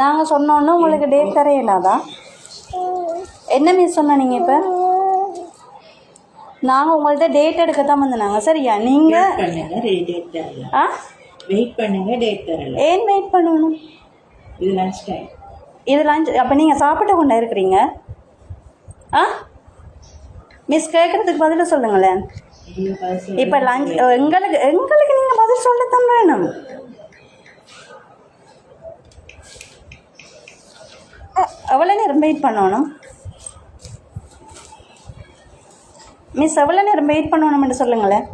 நாங்கள் சொன்னோன்னு உங்களுக்கு டேட் தரையில்லாதா? என்ன மிஸ் சொன்ன நீங்கள்? இப்போ நாங்கள் உங்கள்கிட்ட டேட் எடுக்க தான் வந்தோம். சரியா? நீங்கள் வெயிட் பண்ணுங்க, டேட் தரல. ஏன் வெயிட் பண்ணணும்? இது லஞ்ச் டைம். இது லஞ்ச். அப்போ நீங்கள் சாப்பிட்டு கொண்டா இருக்கிறீங்க? மிஸ் கேட்குறதுக்கு பதில் சொல்லுங்களேன். இப்போ லஞ்ச் எங்களுக்கு நீங்கள் பதில் சொல்லத்தான் வேணும். எவ்வளோ நேரம் வெயிட் பண்ணணும் மிஸ்? எவ்வளோ நேரம் வெயிட் பண்ணணும்னு சொல்லுங்களேன்.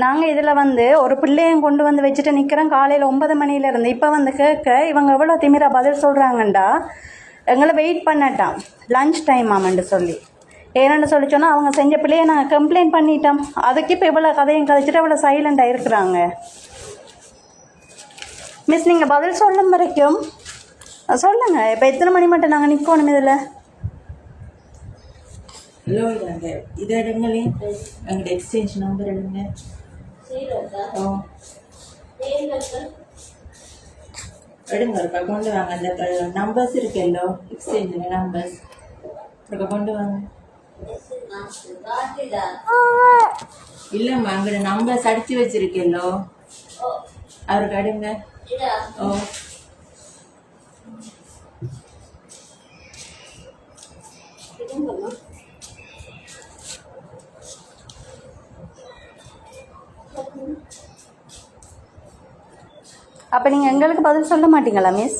நாங்கள் இதில் ஒரு பிள்ளையும் கொண்டு வந்து வச்சுட்டு நிற்கிறோம் காலையில் 9 மணிலேருந்து. இப்போ கேட்க இவங்க எவ்வளோ திமிரா பதில் சொல்கிறாங்கண்டா, எங்களை வெயிட் பண்ணட்டான் லஞ்ச் டைம் ஆமான்னு சொல்லி. ஏன்னு சொல்லி சொன்னால் அவங்க செஞ்ச பிள்ளையை நாங்கள் கம்ப்ளைண்ட் பண்ணிட்டோம். அதுக்கு இப்போ இவ்வளோ கதையும் கழிச்சிட்டு இவ்வளோ சைலண்டாக இருக்கிறாங்க. மிஸ் நீங்கள் பதில் சொல்லும் வரைக்கும் சொல்லுங்கள். இப்போ எத்தனை மணி மட்டும் நாங்கள் நிற்கணும் இதில்? ஹலோ, இது எடுங்களே, எங்களோட எக்ஸ்சேஞ்ச் நம்பர் எடுங்க. எடுங்க, இருக்கா கொண்டு வாங்க. அந்த நம்பர்ஸ் இருக்கல்லோ, எக்ஸ்சேஞ்ச் நம்பர்ஸ் இருக்கா கொண்டு வாங்க. இல்லைம்மா, அங்கே நம்பர்ஸ் அடிச்சு வச்சிருக்கல்லோ, அவருக்கு அடுங்க. ஓ, அப்போ நீங்கள் எங்களுக்கு பதில் சொல்ல மாட்டீங்களா மிஸ்?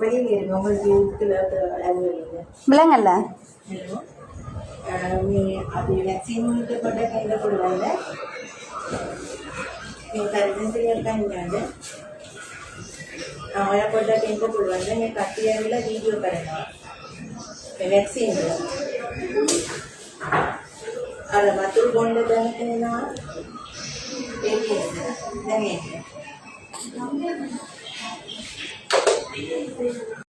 வெளியில் இருங்க. உங்களுக்கு விலங்கல்ல அது வேக்சின் கொண்ட கையில் கொடுவாங்க. ನೀವು ಕರೆನ್ಸಿಗೆ ಇಲ್ಲಾಂದ್ರೆ ಅವಳ ಕೊಟ್ಟ ಟೆಂಪೋ ಕೊಡುವಂದ್ರೆ ನೀವು ಕಟ್ಟಿಯಾಗಿಲ್ಲ ವೀಡಿಯೋ ಕರೆನ ವ್ಯಾಕ್ಸಿನ್ ಅಲ್ಲ ಮತ್ತು ಗೊಂಡದನ್ನ ಹೇಗೆ